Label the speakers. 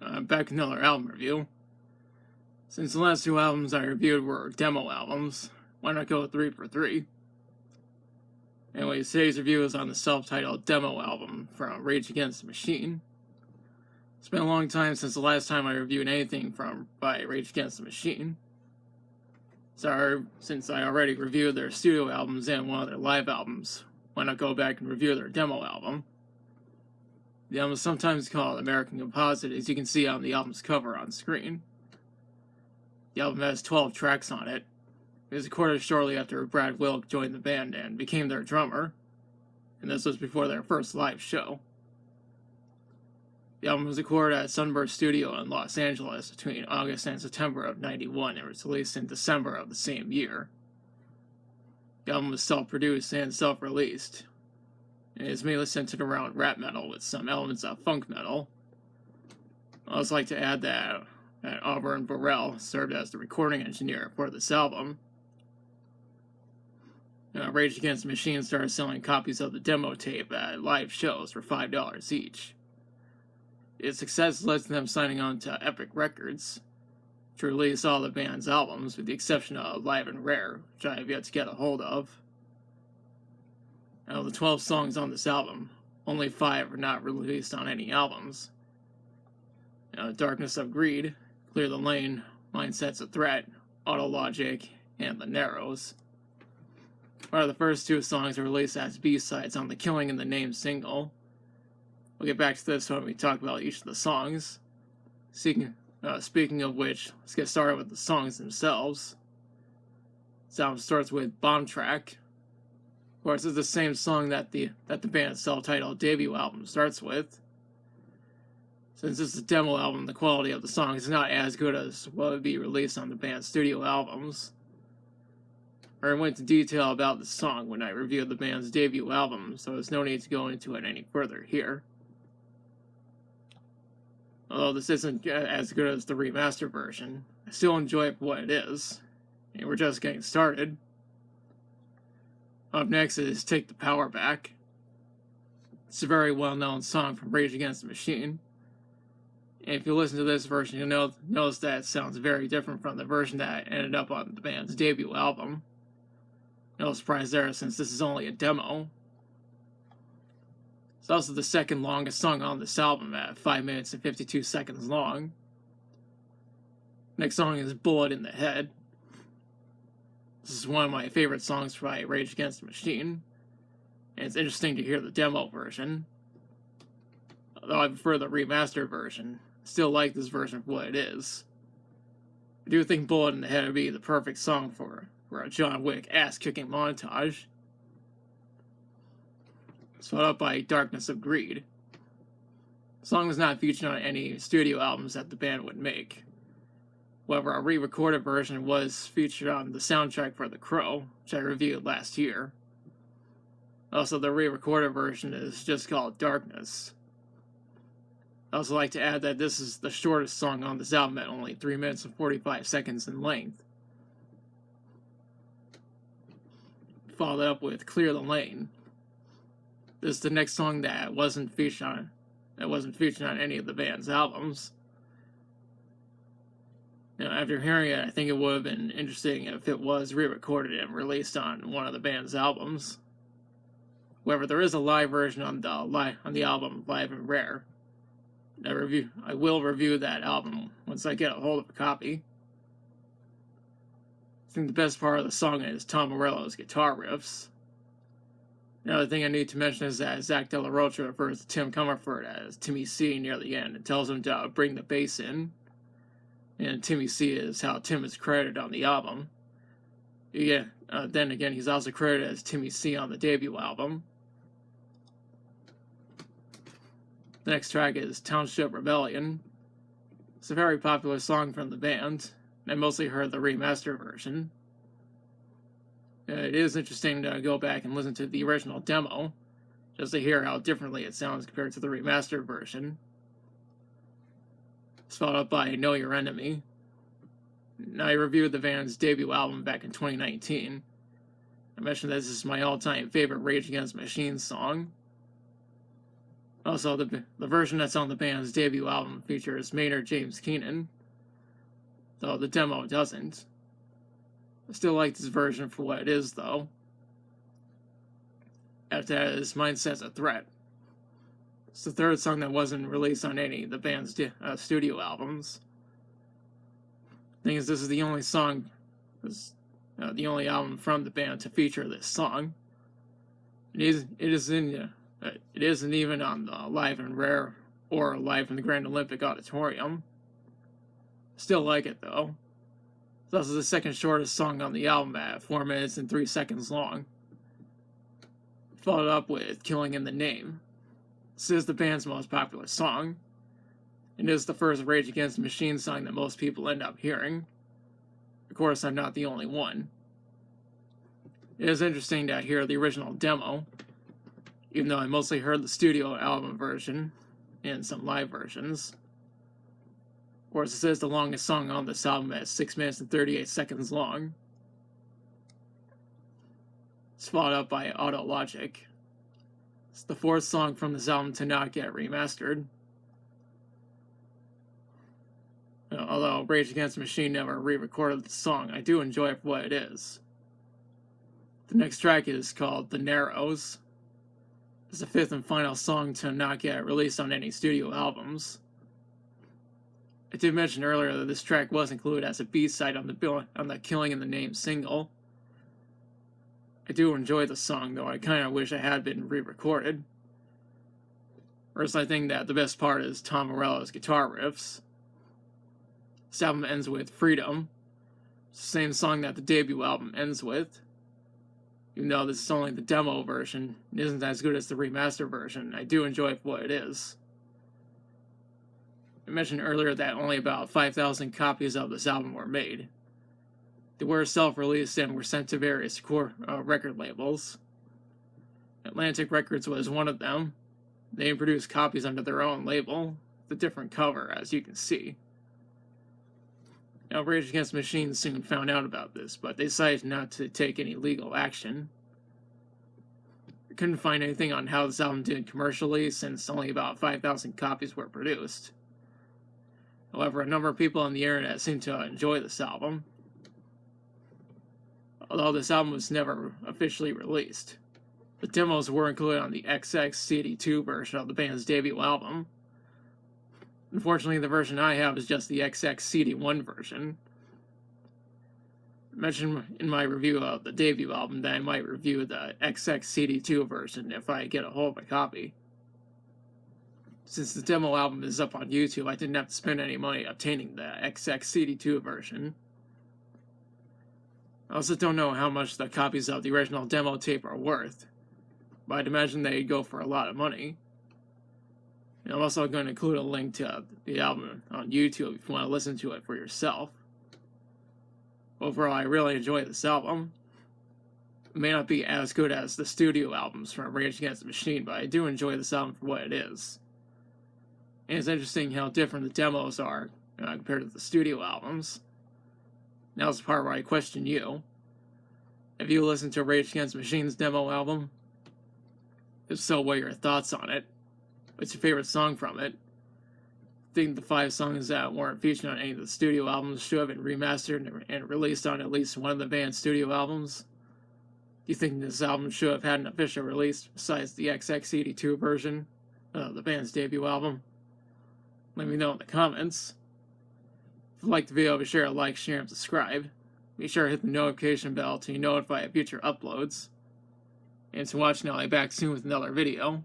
Speaker 1: Back with another album review. Since the last two albums I reviewed were demo albums, why not go 3 for 3? Anyways, today's review is on the self-titled demo album from Rage Against the Machine. It's been a long time since the last time I reviewed anything by Rage Against the Machine. So, since I already reviewed their studio albums and one of their live albums, why not go back and review their demo album? The album is sometimes called American Composite, as you can see on the album's cover on screen. The album has 12 tracks on it. It was recorded shortly after Brad Wilk joined the band and became their drummer, and this was before their first live show. The album was recorded at Sunburst Studio in Los Angeles between August and September of '91 and was released in December of the same year. The album was self-produced and self-released. It is mainly centered around rap metal with some elements of funk metal. I'd also like to add that Auburn Burrell served as the recording engineer for this album. Rage Against the Machine started selling copies of the demo tape at live shows for $5 each. Its success led to them signing on to Epic Records to release all the band's albums, with the exception of Live and Rare, which I have yet to get a hold of. Out of the 12 songs on this album, only 5 are not released on any albums. Darkness of Greed, Clear the Lane, Mindset's a Threat, Autologic, and The Narrows. While the first 2 songs are released as B-sides on the Killing in the Name single. We'll get back to this when we talk about each of the songs. Speaking of which, let's get started with the songs themselves. This album starts with Bomb Track. Of course, it's the same song that the band's self-titled debut album starts with. Since this is a demo album, the quality of the song is not as good as what would be released on the band's studio albums. I went into detail about the song when I reviewed the band's debut album, so there's no need to go into it any further here. Although this isn't as good as the remastered version, I still enjoy it for what it is, and we're just getting started. Up next is Take the Power Back. It's a very well-known song from Rage Against the Machine. And if you listen to this version, you'll notice that it sounds very different from the version that ended up on the band's debut album. No surprise there, since this is only a demo. It's also the second longest song on this album at 5 minutes and 52 seconds long. Next song is Bullet in the Head. This is one of my favorite songs by Rage Against the Machine, and it's interesting to hear the demo version. Although I prefer the remastered version, I still like this version for what it is. I do think Bullet in the Head would be the perfect song for a John Wick ass-kicking montage. It's followed up by Darkness of Greed. The song was not featured on any studio albums that the band would make. However, a re-recorded version was featured on the soundtrack for The Crow, which I reviewed last year. Also, the re-recorded version is just called Darkness. I'd also like to add that this is the shortest song on this album at only 3 minutes and 45 seconds in length. Followed up with Clear the Lane. This is the next song that wasn't featured on any of the band's albums. After hearing it, I think it would have been interesting if it was re-recorded and released on one of the band's albums. However, there is a live version on the album Live and Rare. I will review that album once I get a hold of a copy. I think the best part of the song is Tom Morello's guitar riffs. Another thing I need to mention is that Zach De La Rocha refers to Tim Comerford as Timmy C near the end and tells him to bring the bass in. And Timmy C is how Tim is credited on the album. Then again, he's also credited as Timmy C on the debut album. The next track is Township Rebellion. It's a very popular song from the band. I mostly heard the remastered version. It is interesting to go back and listen to the original demo, just to hear how differently it sounds compared to the remastered version. It's followed up by Know Your Enemy. Now, I reviewed the band's debut album back in 2019. I mentioned that this is my all-time favorite Rage Against the Machine song. Also, the version that's on the band's debut album features Maynard James Keenan, though the demo doesn't. I still like this version for what it is, though. After that is Mindset's a Threat. It's the third song that wasn't released on any of the band's studio albums. The thing is, this is the only song, the only album from the band to feature this song. It isn't even on the Live and Rare or Live in the Grand Olympic Auditorium. Still like it, though. It's also the second shortest song on the album at 4 minutes and 3 seconds long. Followed up with Killing in the Name. This is the band's most popular song. It is the first Rage Against the Machine song that most people end up hearing. Of course, I'm not the only one. It is interesting to hear the original demo, even though I mostly heard the studio album version and some live versions. Of course, this is the longest song on this album at 6 minutes and 38 seconds long. It's followed up by Autologic. It's the fourth song from this album to not get remastered. Although Rage Against the Machine never re-recorded the song, I do enjoy it for what it is. The next track is called The Narrows. It's the fifth and final song to not get released on any studio albums. I did mention earlier that this track was included as a B-side on the Killing in the Name single. I do enjoy the song, though I kind of wish it had been re-recorded. First, I think that the best part is Tom Morello's guitar riffs. This album ends with Freedom. It's the same song that the debut album ends with. Even though this is only the demo version, it isn't as good as the remaster version. I do enjoy it for what it is. I mentioned earlier that only about 5,000 copies of this album were made. They were self-released and were sent to various record labels. Atlantic Records was one of them. They produced copies under their own label, with a different cover, as you can see. Now, Rage Against the Machine soon found out about this, but they decided not to take any legal action. I couldn't find anything on how this album did commercially, since only about 5,000 copies were produced. However, a number of people on the internet seem to enjoy this album, although this album was never officially released. The demos were included on the XX CD2 version of the band's debut album. Unfortunately, the version I have is just the XX CD1 version. I mentioned in my review of the debut album that I might review the XX CD2 version if I get a hold of a copy. Since the demo album is up on YouTube, I didn't have to spend any money obtaining the XX CD2 version. I also don't know how much the copies of the original demo tape are worth, but I'd imagine they'd go for a lot of money. And I'm also going to include a link to the album on YouTube if you want to listen to it for yourself. Overall, I really enjoy this album. It may not be as good as the studio albums from Rage Against the Machine, but I do enjoy this album for what it is. And it's interesting how different the demos are compared to the studio albums. Now's the part where I question you. Have you listened to Rage Against the Machine's demo album? If so, what are your thoughts on it? What's your favorite song from it? Think the 5 songs that weren't featured on any of the studio albums should have been remastered and released on at least one of the band's studio albums? Do you think this album should have had an official release besides the XX82 version of the band's debut album? Let me know in the comments. If you liked the video, be sure to like, share, and subscribe. Be sure to hit the notification bell to be notified of future uploads. And to watch now, I'll be back soon with another video.